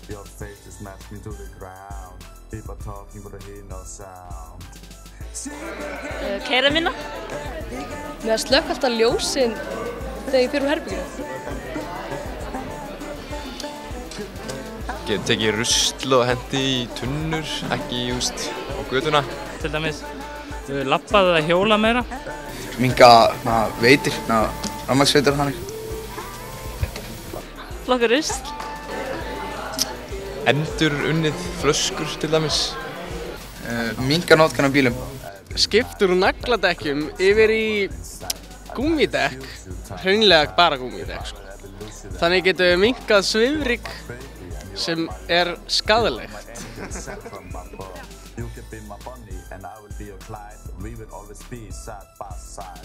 Your face is smashed me to the ground. People talking but I hear no sound. Keyra minna. Með að slökkva alltaf ljósin þegar ég fer úr herberginu. Get tekið rusl og hendi í tunnur, ekki á götuna. Til dæmis, labbað eða hjóla meira. Minnka veitir, rafmagnsveitir og þannig. Flokka rusl. Endur unnið flöskur til dæmis. Minnka notkun á bílum. Skiptur úr nagladekkjum yfir í gúmmídekk, hreinlega bara gúmmídekk sko. Þannig getum við minnkað svifryk sem skaðlegt. You can be my bunny and I will be your Clyde. We will always be side by side.